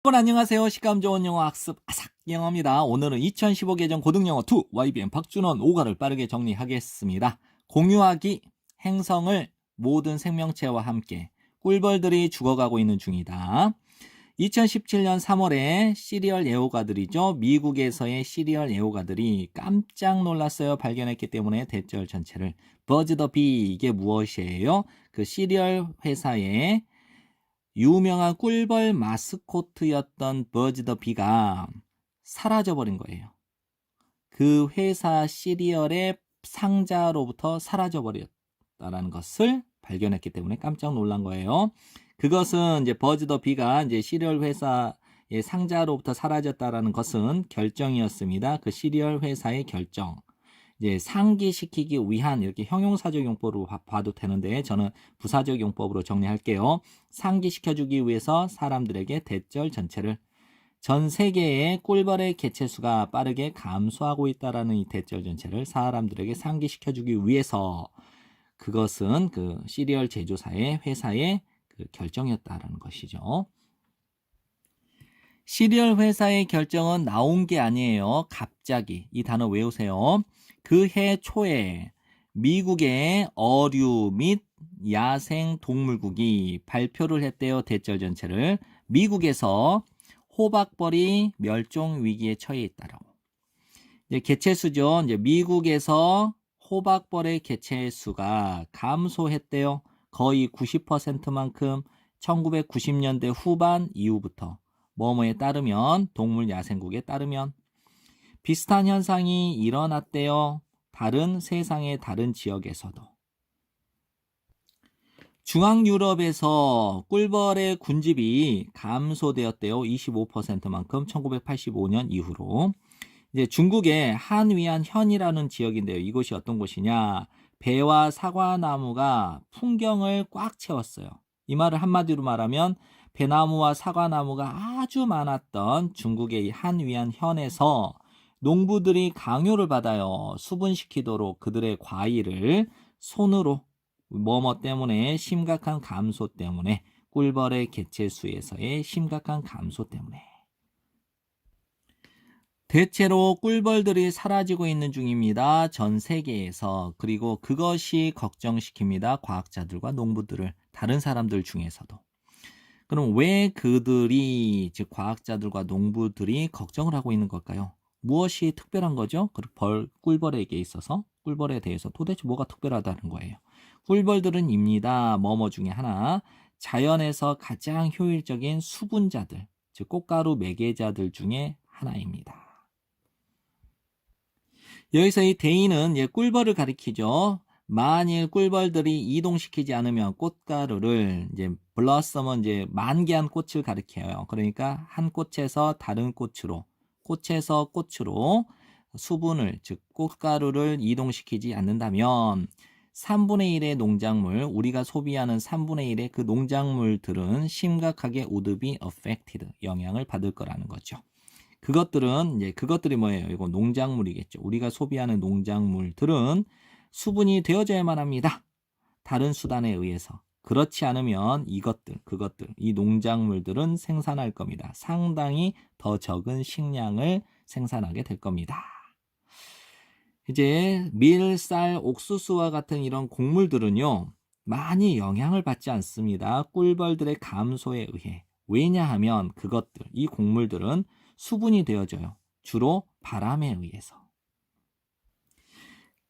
여러분 안녕하세요. 식감 좋은 영어 학습 아삭 영어입니다. 오늘은 2015 개정 고등영어 2 YBN 박준원 5가를 빠르게 정리하겠습니다. 공유하기 행성을 모든 생명체와 함께 꿀벌들이 죽어가고 있는 중이다. 2017년 3월에 시리얼 애호가들이죠. 미국에서의 시리얼 애호가들이 깜짝 놀랐어요. 발견했기 때문에 대절 전체를 버즈 더 비 이게 무엇이에요? 그 시리얼 회사의 유명한 꿀벌 마스코트였던 버즈 더 비가 사라져버린 거예요. 그 회사 시리얼의 상자로부터 사라져버렸다는 것을 발견했기 때문에 깜짝 놀란 거예요. 그것은 이제 버즈 더 비가 이제 시리얼 회사의 상자로부터 사라졌다라는 것은 결정이었습니다. 그 시리얼 회사의 결정. 이제 상기시키기 위한 이렇게 형용사적 용법으로 봐도 되는데 저는 부사적 용법으로 정리할게요. 상기시켜주기 위해서 사람들에게 대절 전체를 전 세계의 꿀벌의 개체수가 빠르게 감소하고 있다라는 이 대절 전체를 사람들에게 상기시켜주기 위해서 그것은 그 시리얼 제조사의 회사의 그 결정이었다라는 것이죠. 시리얼 회사의 결정은 나온 게 아니에요. 갑자기 이 단어 외우세요. 그 해 초에 미국의 어류 및 야생 동물국이 발표를 했대요. 대절 전체를. 미국에서 호박벌이 멸종 위기에 처해 있다라고. 이제 개체수죠. 이제 미국에서 호박벌의 개체수가 감소했대요. 거의 90%만큼 1990년대 후반 이후부터 뭐뭐에 따르면 동물 야생국에 따르면 비슷한 현상이 일어났대요. 다른 세상의 다른 지역에서도. 중앙 유럽에서 꿀벌의 군집이 감소되었대요. 25%만큼 1985년 이후로. 이제 중국의 한위안현이라는 지역인데요. 이곳이 어떤 곳이냐? 배와 사과나무가 풍경을 꽉 채웠어요. 이 말을 한마디로 말하면 배나무와 사과나무가 아주 많았던 중국의 한위안현에서 농부들이 강요를 받아요. 수분시키도록 그들의 과일을 손으로 뭐뭐 때문에 심각한 감소 때문에 꿀벌의 개체수에서의 심각한 감소 때문에 대체로 꿀벌들이 사라지고 있는 중입니다. 전 세계에서. 그리고 그것이 걱정시킵니다. 과학자들과 농부들을 다른 사람들 중에서도. 그럼 왜 그들이 즉 과학자들과 농부들이 걱정을 하고 있는 걸까요? 무엇이 특별한 거죠? 꿀벌에게 있어서 꿀벌에 대해서 도대체 뭐가 특별하다는 거예요. 꿀벌들은 입니다. 뭐뭐 중에 하나 자연에서 가장 효율적인 수분자들 즉 꽃가루 매개자들 중에 하나입니다. 여기서 이 대인은 꿀벌을 가리키죠. 만일 꿀벌들이 이동시키지 않으면 꽃가루를 이제 블러썸은 이제 만개한 꽃을 가리켜요. 그러니까 한 꽃에서 다른 꽃으로, 꽃에서 꽃으로 수분을 즉 꽃가루를 이동시키지 않는다면 3분의 1의 농작물, 우리가 소비하는 3분의 1의 그 농작물들은 심각하게 would be affected, 영향을 받을 거라는 거죠. 그것들이 뭐예요? 이거 농작물이겠죠. 우리가 소비하는 농작물들은 수분이 되어져야만 합니다. 다른 수단에 의해서. 그렇지 않으면 그것들, 이 농작물들은 생산할 겁니다. 상당히 더 적은 식량을 생산하게 될 겁니다. 이제 밀, 쌀, 옥수수와 같은 이런 곡물들은요, 많이 영향을 받지 않습니다. 꿀벌들의 감소에 의해. 왜냐하면 이 곡물들은 수분이 되어져요. 주로 바람에 의해서.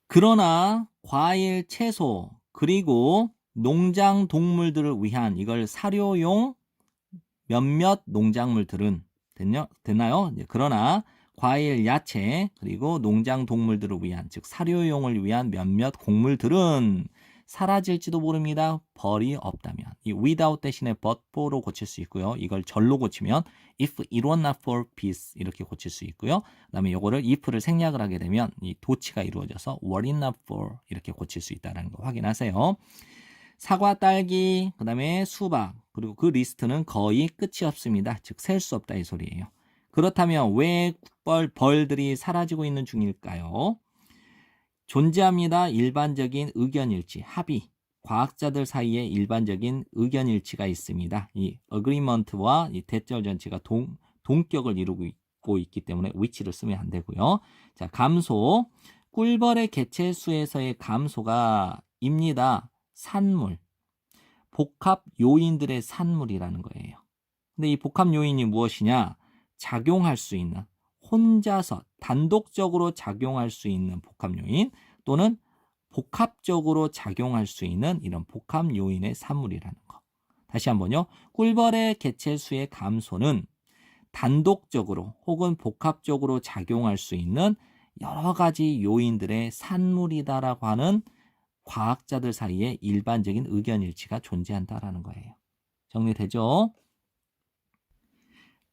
그러나 과일, 채소, 그리고 농장 동물들을 위한 이걸 사료용 몇몇 농작물들은 됐나요? 그러나 과일, 야채, 그리고 농장 동물들을 위한 즉 사료용을 위한 몇몇 곡물들은 사라질지도 모릅니다. 벌이 없다면. 이 without 대신에 but for로 고칠 수 있고요. 이걸 절로 고치면 if it were not for peace 이렇게 고칠 수 있고요. 그 다음에 이거를 if를 생략을 하게 되면 이 도치가 이루어져서 were it not for 이렇게 고칠 수 있다는 거 확인하세요. 사과, 딸기, 그 다음에 수박, 그리고 그 리스트는 거의 끝이 없습니다. 즉 셀 수 없다 이 소리예요. 그렇다면 왜 벌들이 사라지고 있는 중일까요? 존재합니다. 일반적인 의견일치, 합의. 과학자들 사이에 일반적인 의견 일치가 있습니다. 이 agreement와 이 대절 전체가 동격을 이루고 있기 때문에 which를 쓰면 안 되고요. 자, 감소. 꿀벌의 개체수에서의 감소가 입니다. 산물. 복합 요인들의 산물이라는 거예요. 근데 이 복합 요인이 무엇이냐? 작용할 수 있는, 혼자서 단독적으로 작용할 수 있는 복합 요인 또는 복합적으로 작용할 수 있는 이런 복합 요인의 산물이라는 거. 다시 한번요. 꿀벌의 개체수의 감소는 단독적으로 혹은 복합적으로 작용할 수 있는 여러 가지 요인들의 산물이다라고 하는 과학자들 사이에 일반적인 의견 일치가 존재한다라는 거예요. 정리되죠?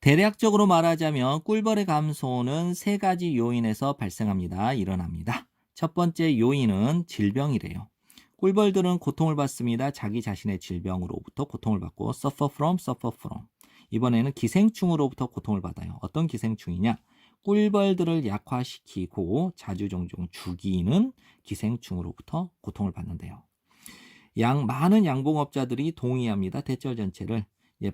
대략적으로 말하자면 꿀벌의 감소는 세 가지 요인에서 발생합니다. 일어납니다. 첫 번째 요인은 질병이래요. 꿀벌들은 고통을 받습니다. 자기 자신의 질병으로부터 고통을 받고 suffer from. 이번에는 기생충으로부터 고통을 받아요. 어떤 기생충이냐? 꿀벌들을 약화시키고 자주 종종 죽이는 기생충으로부터 고통을 받는데요. 많은 양봉업자들이 동의합니다. 대절 전체를.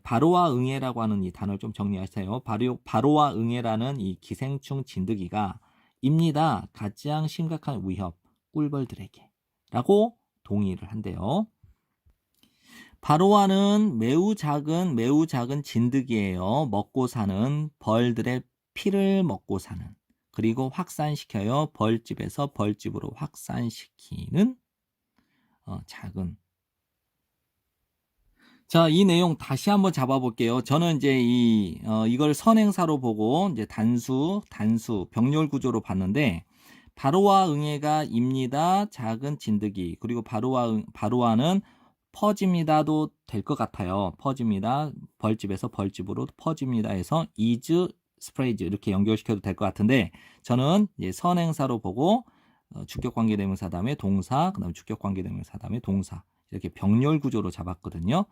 바로와 응애라고 하는 이 단어를 좀 정리하세요. 바로와 응애라는 이 기생충 진드기가 입니다. 가장 심각한 위협, 꿀벌들에게 라고 동의를 한대요. 바로와는 매우 작은 진드기예요. 먹고 사는 벌들의 피를 먹고 사는, 그리고 확산시켜요. 벌집에서 벌집으로 확산시키는 작은. 자, 이 내용 다시 한번 잡아볼게요. 저는 이제 이걸 선행사로 보고 이제 단수, 병렬 구조로 봤는데, 바로와 응애가 입니다. 작은 진드기. 그리고 바로와는 퍼집니다도 될 것 같아요. 퍼집니다. 벌집에서 벌집으로 퍼집니다 해서 is spreads 이렇게 연결시켜도 될 것 같은데, 저는 이제 선행사로 보고 주격관계대명사 다음에 동사, 그다음에 주격관계대명사 다음에 동사, 이렇게 병렬 구조로 잡았거든요.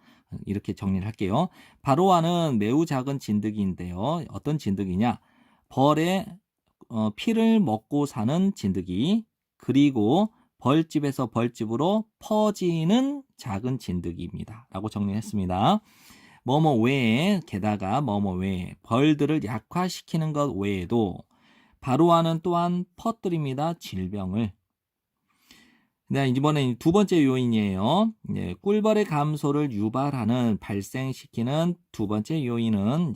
이렇게 정리를 할게요. 바로와는 매우 작은 진드기인데요. 어떤 진드기냐? 벌의 피를 먹고 사는 진드기, 그리고 벌집에서 벌집으로 퍼지는 작은 진드기입니다. 라고 정리했습니다. 뭐뭐 외에, 게다가 뭐뭐 외에, 벌들을 약화시키는 것 외에도 바로와는 또한 퍼뜨립니다. 질병을. 네, 이번엔 두 번째 요인이에요. 꿀벌의 감소를 발생시키는 두 번째 요인은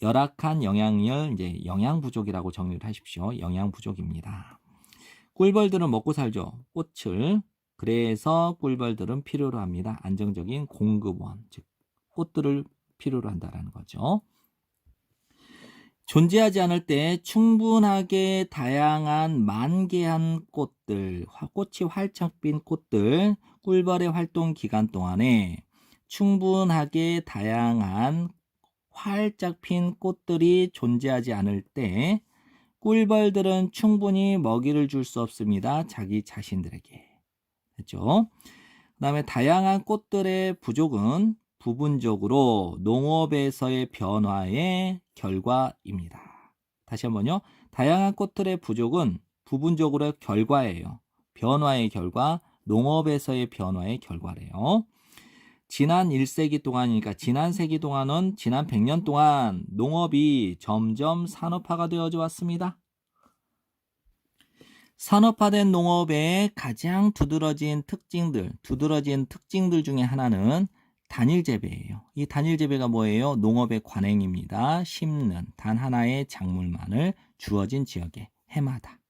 열악한 영양열, 영양 부족이라고 정리를 하십시오. 영양 부족입니다. 꿀벌들은 먹고 살죠. 꽃을. 그래서 꿀벌들은 필요로 합니다. 안정적인 공급원, 즉 꽃들을 필요로 한다는 거죠. 존재하지 않을 때 충분하게 다양한 만개한 꽃들, 꽃이 활짝 핀 꽃들, 꿀벌의 활동 기간 동안에 충분하게 다양한 활짝 핀 꽃들이 존재하지 않을 때 꿀벌들은 충분히 먹이를 줄 수 없습니다. 자기 자신들에게. 됐죠? 그 다음에 다양한 꽃들의 부족은 부분적으로 농업에서의 변화의 결과입니다. 다시 한번요. 다양한 꽃들의 부족은 부분적으로 결과예요. 변화의 결과, 농업에서의 변화의 결과래요. 지난 1세기 동안이니까 지난 세기 동안은 지난 100년 동안 농업이 점점 산업화가 되어져 왔습니다. 산업화된 농업의 가장 두드러진 특징들 중에 하나는 단일 재배예요. 이 단일 재배가 뭐예요? 농업의 관행입니다. 심는 단 하나의 작물만을 주어진 지역에 해마다.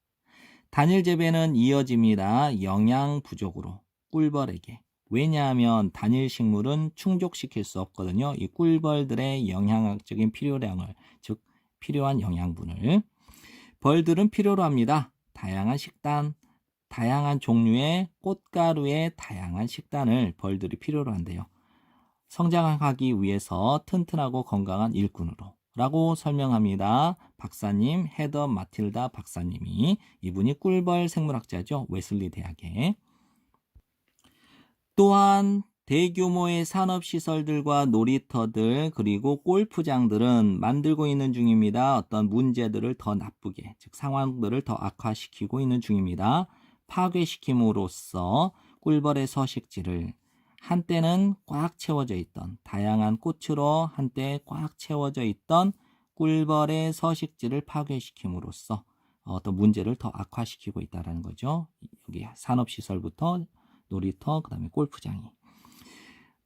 단일 재배는 이어집니다. 영양 부족으로 꿀벌에게. 왜냐하면 단일 식물은 충족시킬 수 없거든요. 이 꿀벌들의 영양학적인 필요량을, 즉 필요한 영양분을 벌들은 필요로 합니다. 다양한 식단, 다양한 종류의 꽃가루의 다양한 식단을 벌들이 필요로 한대요. 성장하기 위해서 튼튼하고 건강한 일꾼으로 라고 설명합니다. 박사님, 헤더 마틸다 박사님이, 이분이 꿀벌 생물학자죠. 웨슬리 대학에. 또한 대규모의 산업시설들과 놀이터들 그리고 골프장들은 만들고 있는 중입니다. 어떤 문제들을 더 나쁘게, 즉 상황들을 더 악화시키고 있는 중입니다. 파괴시킴으로써 꿀벌의 서식지를 한때는 꽉 채워져 있던 다양한 꽃으로 한때 꽉 채워져 있던 꿀벌의 서식지를 파괴시킴으로써 어떤 문제를 더 악화시키고 있다는 거죠. 여기 산업시설부터 놀이터, 그 다음에 골프장이.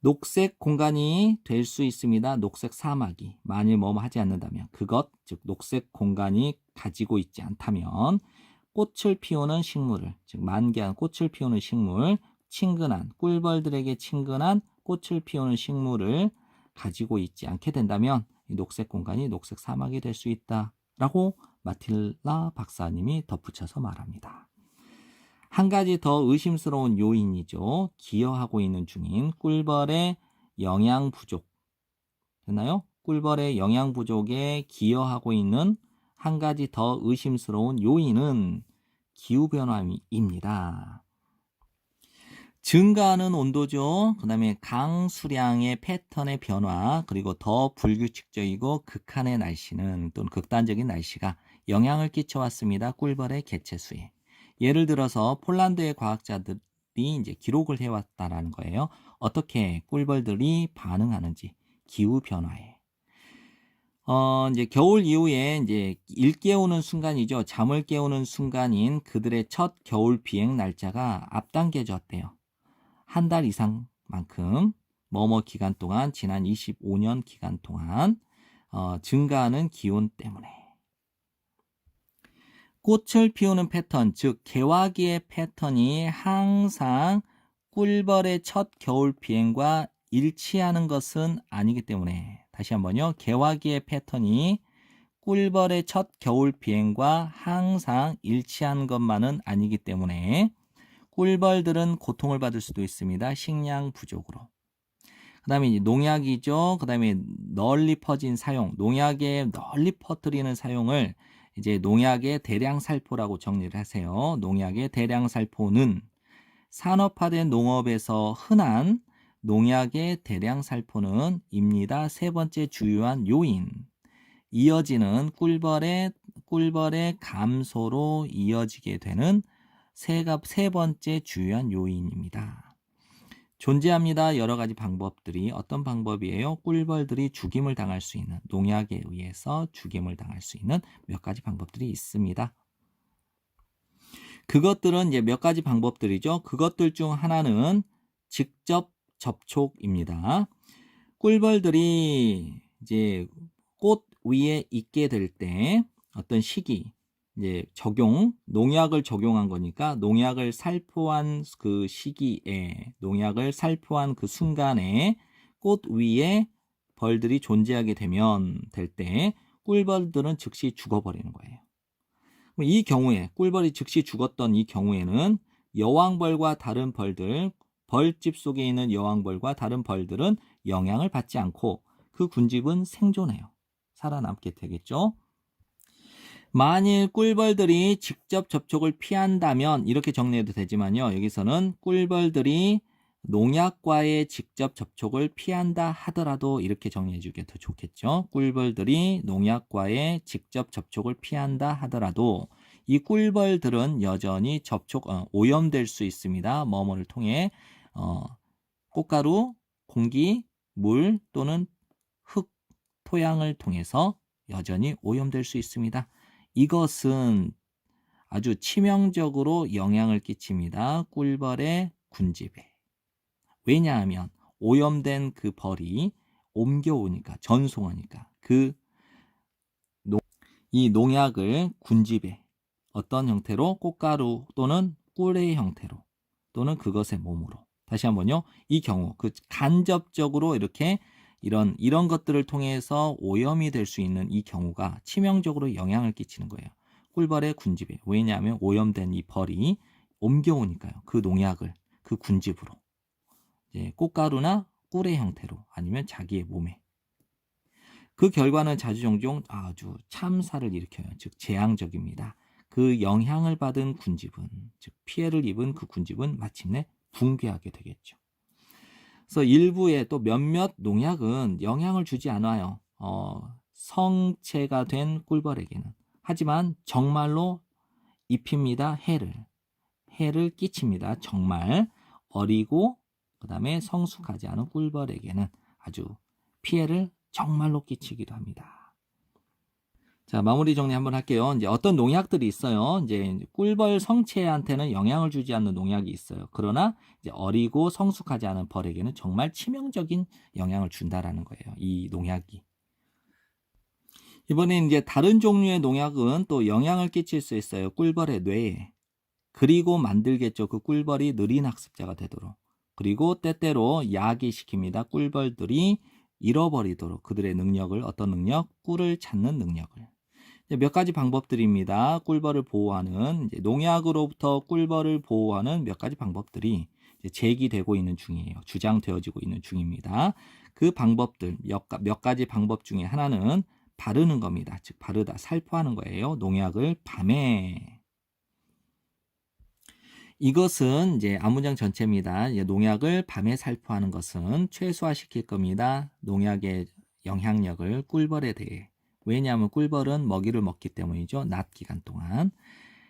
녹색 공간이 될 수 있습니다. 녹색 사막이 만일 뭐뭐 하지 않는다면 그것, 즉 녹색 공간이 가지고 있지 않다면 꽃을 피우는 식물을, 즉 만개한 꽃을 피우는 식물, 친근한 꿀벌들에게 친근한 꽃을 피우는 식물을 가지고 있지 않게 된다면 이 녹색 공간이 녹색 사막이 될 수 있다라고 마틸라 박사님이 덧붙여서 말합니다. 한 가지 더 의심스러운 요인이죠. 기여하고 있는 중인 꿀벌의 영양 부족. 됐나요? 꿀벌의 영양 부족에 기여하고 있는 한 가지 더 의심스러운 요인은 기후변화입니다. 증가하는 온도죠. 그 다음에 강수량의 패턴의 변화, 그리고 더 불규칙적이고 극한의 날씨는 또는 극단적인 날씨가 영향을 끼쳐왔습니다. 꿀벌의 개체수에. 예를 들어서 폴란드의 과학자들이 이제 기록을 해왔다라는 거예요. 어떻게 꿀벌들이 반응하는지 기후 변화에. 이제 겨울 이후에 이제 일 깨우는 순간이죠. 잠을 깨우는 순간인 그들의 첫 겨울 비행 날짜가 앞당겨졌대요. 한 달 이상만큼 뭐뭐 기간 동안 지난 25년 기간 동안 증가하는 기온 때문에. 꽃을 피우는 패턴, 즉 개화기의 패턴이 항상 꿀벌의 첫 겨울 비행과 일치하는 것은 아니기 때문에 다시 한번요. 개화기의 패턴이 꿀벌의 첫 겨울 비행과 항상 일치하는 것만은 아니기 때문에 꿀벌들은 고통을 받을 수도 있습니다. 식량 부족으로. 그 다음에 농약이죠. 그 다음에 널리 퍼진 사용, 농약에 널리 퍼뜨리는 사용을 이제 농약의 대량 살포라고 정리를 하세요. 농약의 대량 살포는 산업화된 농업에서 흔한 농약의 대량 살포는 입니다. 세 번째 주요한 요인. 이어지는 꿀벌의 감소로 이어지게 되는 세 번째 주요한 요인입니다. 존재합니다. 여러 가지 방법들이. 어떤 방법이에요? 꿀벌들이 죽임을 당할 수 있는, 농약에 의해서 죽임을 당할 수 있는 몇 가지 방법들이 있습니다. 그것들은 이제 몇 가지 방법들이죠. 그것들 중 하나는 직접 접촉입니다. 꿀벌들이 이제 꽃 위에 있게 될 때 어떤 시기, 이제 농약을 적용한 거니까 농약을 살포한 그 시기에, 농약을 살포한 그 순간에 꽃 위에 벌들이 존재하게 될 때 꿀벌들은 즉시 죽어버리는 거예요. 이 경우에 꿀벌이 즉시 죽었던 이 경우에는 여왕벌과 다른 벌들, 벌집 속에 있는 여왕벌과 다른 벌들은 영향을 받지 않고 그 군집은 생존해요. 살아남게 되겠죠. 만일 꿀벌들이 직접 접촉을 피한다면 이렇게 정리해도 되지만요. 여기서는 꿀벌들이 농약과의 직접 접촉을 피한다 하더라도 이렇게 정리해 주게 더 좋겠죠. 꿀벌들이 농약과의 직접 접촉을 피한다 하더라도 이 꿀벌들은 여전히 오염될 수 있습니다. 뭐뭐를 통해 꽃가루, 공기, 물 또는 흙, 토양을 통해서 여전히 오염될 수 있습니다. 이것은 아주 치명적으로 영향을 끼칩니다. 꿀벌의 군집에. 왜냐하면 오염된 그 벌이 옮겨오니까, 전송하니까 이 농약을 군집에 어떤 형태로 꽃가루 또는 꿀의 형태로 또는 그것의 몸으로. 다시 한번요. 이 경우 간접적으로 이렇게 이런 것들을 통해서 오염이 될 수 있는 이 경우가 치명적으로 영향을 끼치는 거예요. 꿀벌의 군집에. 왜냐하면 오염된 이 벌이 옮겨오니까요. 그 농약을 그 군집으로. 이제 꽃가루나 꿀의 형태로 아니면 자기의 몸에. 그 결과는 자주종종 아주 참사를 일으켜요. 즉 재앙적입니다. 그 영향을 받은 군집은, 즉 피해를 입은 그 군집은 마침내 붕괴하게 되겠죠. 그래서 일부의 또 몇몇 농약은 영향을 주지 않아요. 성체가 된 꿀벌에게는. 하지만 정말로 입힙니다. 해를 끼칩니다. 정말 어리고 그 다음에 성숙하지 않은 꿀벌에게는 아주 피해를 정말로 끼치기도 합니다. 자, 마무리 정리 한번 할게요. 이제 어떤 농약들이 있어요. 이제 꿀벌 성체한테는 영향을 주지 않는 농약이 있어요. 그러나 이제 어리고 성숙하지 않은 벌에게는 정말 치명적인 영향을 준다라는 거예요. 이 농약이. 이번엔 이제 다른 종류의 농약은 또 영향을 끼칠 수 있어요. 꿀벌의 뇌에. 그리고 만들겠죠. 그 꿀벌이 느린 학습자가 되도록. 그리고 때때로 야기시킵니다. 꿀벌들이 잃어버리도록 그들의 능력을, 어떤 능력? 꿀을 찾는 능력을. 몇 가지 방법들입니다. 꿀벌을 보호하는, 농약으로부터 꿀벌을 보호하는 몇 가지 방법들이 제기되고 있는 중이에요. 주장되어지고 있는 중입니다. 그 방법들, 몇 가지 방법 중에 하나는 바르는 겁니다. 즉, 바르다, 살포하는 거예요. 농약을 밤에. 이것은 이제 앞문장 전체입니다. 농약을 밤에 살포하는 것은 최소화시킬 겁니다. 농약의 영향력을 꿀벌에 대해. 왜냐하면 꿀벌은 먹이를 먹기 때문이죠. 낮 기간 동안.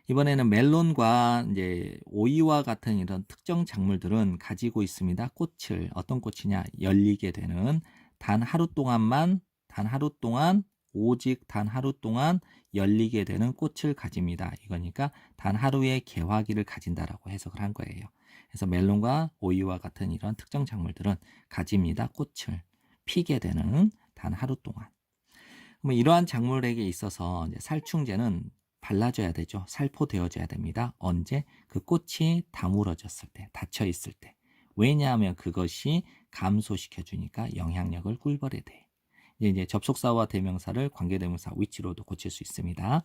이번에는 멜론과 이제 오이와 같은 이런 특정 작물들은 가지고 있습니다. 꽃을, 어떤 꽃이냐? 열리게 되는 단 하루 동안 오직 단 하루 동안 열리게 되는 꽃을 가집니다. 이거니까 단 하루의 개화기를 가진다라고 해석을 한 거예요. 그래서 멜론과 오이와 같은 이런 특정 작물들은 가집니다. 꽃을 피게 되는 단 하루 동안. 이러한 작물에게 있어서 이제 살충제는 발라줘야 되죠. 살포되어져야 됩니다. 언제? 그 꽃이 다물어졌을 때, 닫혀 있을 때. 왜냐하면 그것이 감소시켜주니까 영향력을 꿀벌에 대해. 이제 접속사와 대명사를 관계대명사 위치로도 고칠 수 있습니다.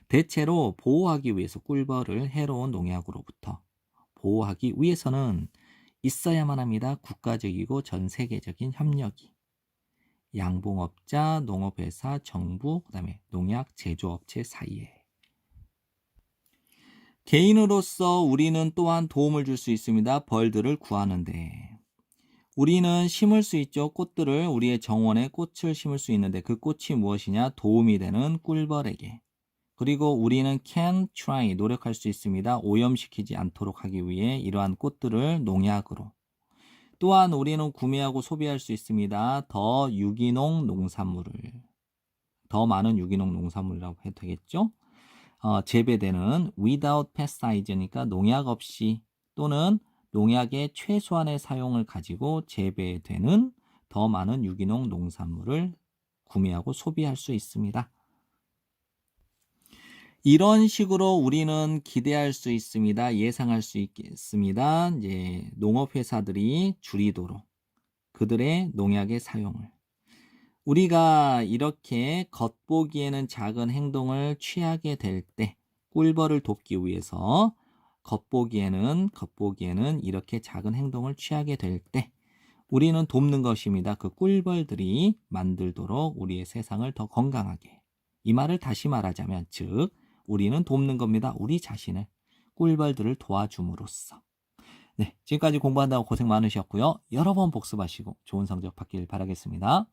대체로 보호하기 위해서 꿀벌을 해로운 농약으로부터 보호하기 위해서는 있어야만 합니다. 국가적이고 전 세계적인 협력이. 양봉업자, 농업회사, 정부, 그다음에 농약 제조업체 사이에. 개인으로서 우리는 또한 도움을 줄 수 있습니다. 벌들을 구하는데. 우리는 심을 수 있죠. 꽃들을, 우리의 정원에 꽃을 심을 수 있는데 그 꽃이 무엇이냐? 도움이 되는 꿀벌에게. 그리고 우리는 can try, 노력할 수 있습니다. 오염시키지 않도록 하기 위해 이러한 꽃들을 농약으로. 또한 우리는 구매하고 소비할 수 있습니다. 더 유기농 농산물을. 더 많은 유기농 농산물이라고 해도 되겠죠? 재배되는 without pesticide니까 농약 없이 또는 농약의 최소한의 사용을 가지고 재배되는 더 많은 유기농 농산물을 구매하고 소비할 수 있습니다. 이런 식으로 우리는 기대할 수 있습니다. 예상할 수 있겠습니다. 이제 농업회사들이 줄이도록 그들의 농약의 사용을. 우리가 이렇게 겉보기에는 작은 행동을 취하게 될 때 꿀벌을 돕기 위해서 겉보기에는 이렇게 작은 행동을 취하게 될 때 우리는 돕는 것입니다. 그 꿀벌들이 만들도록 우리의 세상을 더 건강하게. 이 말을 다시 말하자면 즉 우리는 돕는 겁니다. 우리 자신을 꿀벌들을 도와줌으로써. 네, 지금까지 공부한다고 고생 많으셨고요. 여러 번 복습하시고 좋은 성적 받길 바라겠습니다.